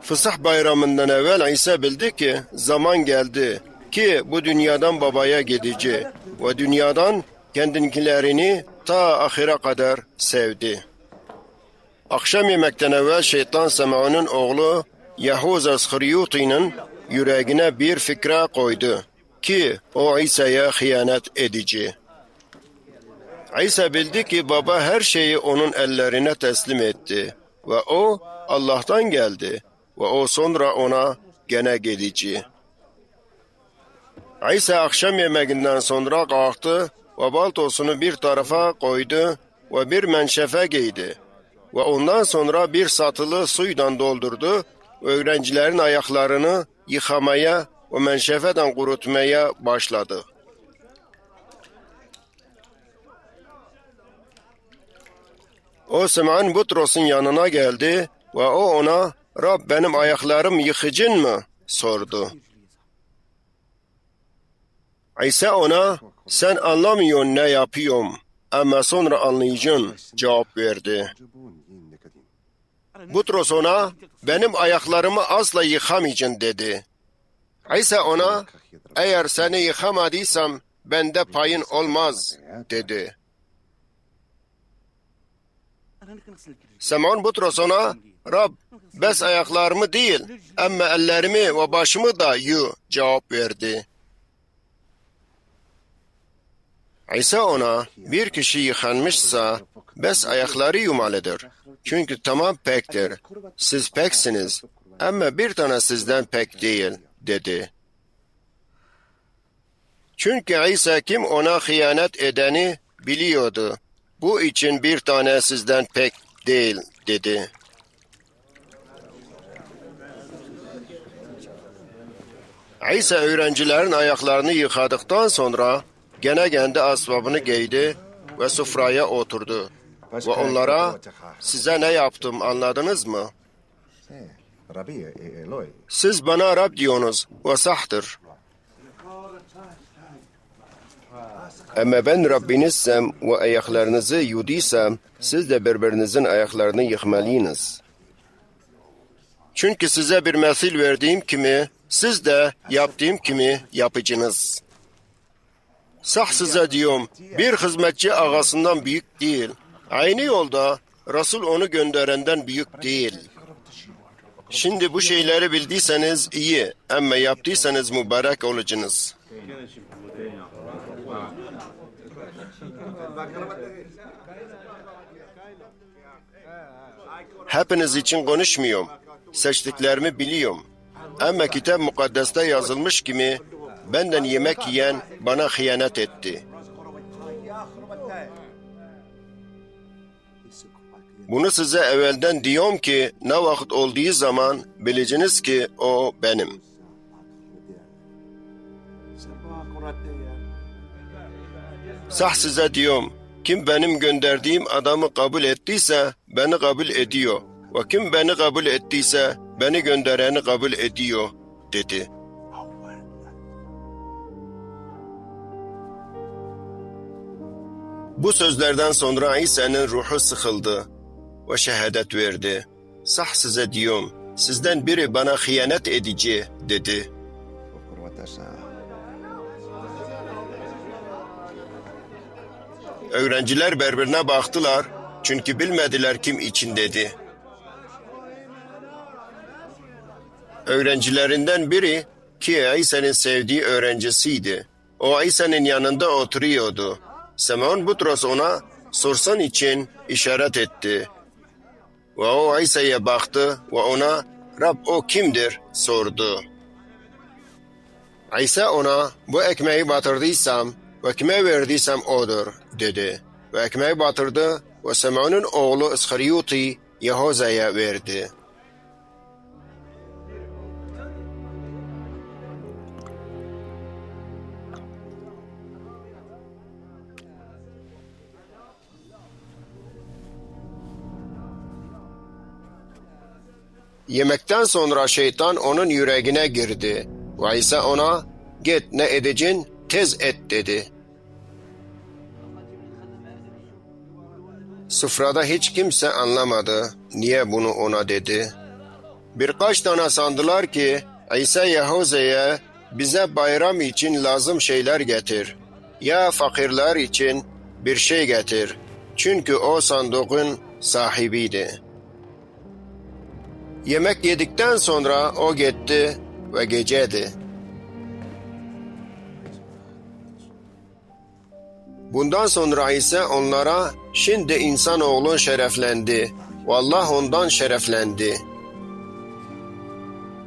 Fısıh bayramından evvel İsa bildi ki zaman geldi ki bu dünyadan babaya gideceği ve dünyadan kendinkilerini ta ahire kadar sevdi. Akşam yemekten evvel şeytan Sem'un'un oğlu Yahuza İskariyot'un yüreğine bir fikre koydu ki o İsa'ya hıyanet edici. İsa bildi ki baba her şeyi onun ellerine teslim etti ve o Allah'tan geldi ve o sonra ona gene gidici. İsa akşam yemeğinden sonra kalktı ve paltosunu bir tarafa koydu ve bir menşefe giydi. Ve ondan sonra bir satılı suyla doldurdu ve öğrencilerin ayaklarını yıkamaya ve menşefeden kurutmaya başladı. O Simon Butros'un yanına geldi ve o ona "Rab benim ayaklarım yıkıcın mı?" sordu. İsa ona "Sen anlamıyorsun ne yapıyorum ama sonra anlayacaksın" cevap verdi. Butros ona "Benim ayaklarımı asla yıkamayacaksın" dedi. İsa ona "Eğer seni yıkamadıysam bende payın olmaz" dedi. Simon Butros ona "Rab, bes ayaklarımı değil ama ellerimi ve başımı da yu" cevap verdi. İsa ona "Bir kişi yıkanmışsa bes ayakları yumalıdır. Çünkü tamam pektir. Siz peksiniz ama bir tane sizden pek değil" dedi. Çünkü İsa kim ona hıyanet edeni biliyordu. Bu için bir tane sizden pek değil dedi. İsa öğrencilerin ayaklarını yıkadıktan sonra gene kendi asbabını giydi ve sofraya oturdu. Ve onlara "Size ne yaptım anladınız mı? Siz bana Rab diyorsunuz ve sahtır. Ama ben Rabbinizsem ve ayaklarınızı yuduysam siz de birbirinizin ayaklarını yıkmalıyınız. Çünkü size bir mesil verdiğim gibi siz de yaptığım gibi yapıcınız. Sah size diyorum, bir hizmetçi ağasından büyük değil. Aynı yolda Resul onu gönderenden büyük değil. Şimdi bu şeyleri bildiyseniz iyi ama yaptıysanız mübarek olacaksınız. Hepiniz için konuşmuyorum. Seçtiklerimi biliyorum. Ama Kitap-ı Mukaddes'te yazılmış gibi benden yemek yiyen bana hıyanet etti. Bunu size evvelden diyorum ki ne vakit olduğu zaman bileceğiniz ki o benim. Sah size diyorum, kim benim gönderdiğim adamı kabul ettiyse beni kabul ediyor. Ve kim beni kabul ettiyse beni göndereni kabul ediyor dedi. Bu sözlerden sonra İsa'nın ruhu sıkıldı ve şehadet verdi. Sah size diyorum, sizden biri bana hıyanet edici dedi. Öğrenciler birbirine baktılar çünkü bilmediler kim için dedi. Öğrencilerinden biri ki İsa'nın sevdiği öğrencisiydi. O İsa'nın yanında oturuyordu. Simon Butros ona sorsan için işaret etti. Ve o İsa'ya baktı ve ona Rab o kimdir sordu. İsa ona bu ekmeği batırdıysam ve kime verdiysem odur dedi. Ve ekmeği batırdı ve Simon'un oğlu İskariyot'u Yahuza'ya verdi. Yemekten sonra şeytan onun yüreğine girdi. Ve İsa ona git ne edeceksin tez et dedi. Sofrada hiç kimse anlamadı niye bunu ona dedi. Birkaç tane sandılar ki İsa Yahuza'ya bize bayram için lazım şeyler getir. Ya fakirler için bir şey getir. Çünkü o sandığın sahibiydi. Yemek yedikten sonra o gitti ve geceydi. Bundan sonra ise onlara şimdi insanoğlu şereflendi. Ve Allah ondan şereflendi.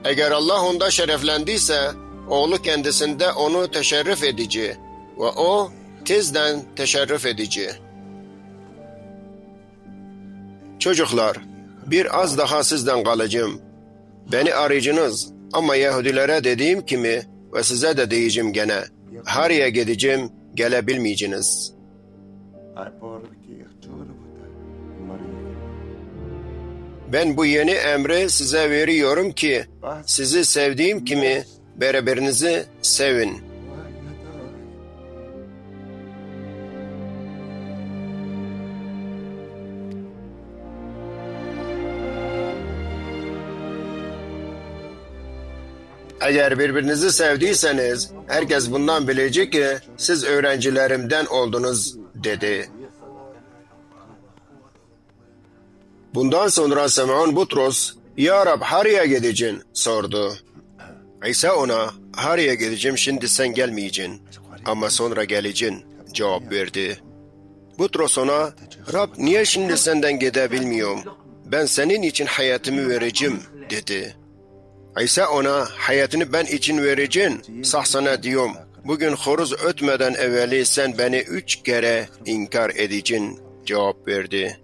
Eğer Allah onda şereflendiyse oğlu kendisinde onu teşerrüf edici ve o tezden teşerrüf edici. Çocuklar, biraz daha sizden kalacağım. Beni arayıcınız ama Yahudilere dediğim gibi ve size de diyeceğim gene. Her yere gideceğim, gelebilmeyeceğiniz. Ben bu yeni emri size veriyorum ki sizi sevdiğim gibi birbirinizi sevin. Eğer birbirinizi sevdiyseniz herkes bundan bilecek ki siz öğrencilerimden oldunuz dedi. Bundan sonra Simon Butros, "Ya Rab, nereye gideceksin?" sordu. İsa ona, "Nereye gideceğim, şimdi sen gelmeyeceksin ama sonra geleceksin," cevap verdi. Butros ona, "Rab, niye şimdi senden gidebilmiyorum? Ben senin için hayatımı vereceğim," dedi. İsa ona, "Hayatını ben için vereceğim, sah sana diyorum. Bugün horoz ötmeden evveli sen beni 3 kere inkar edeceksin," cevap verdi.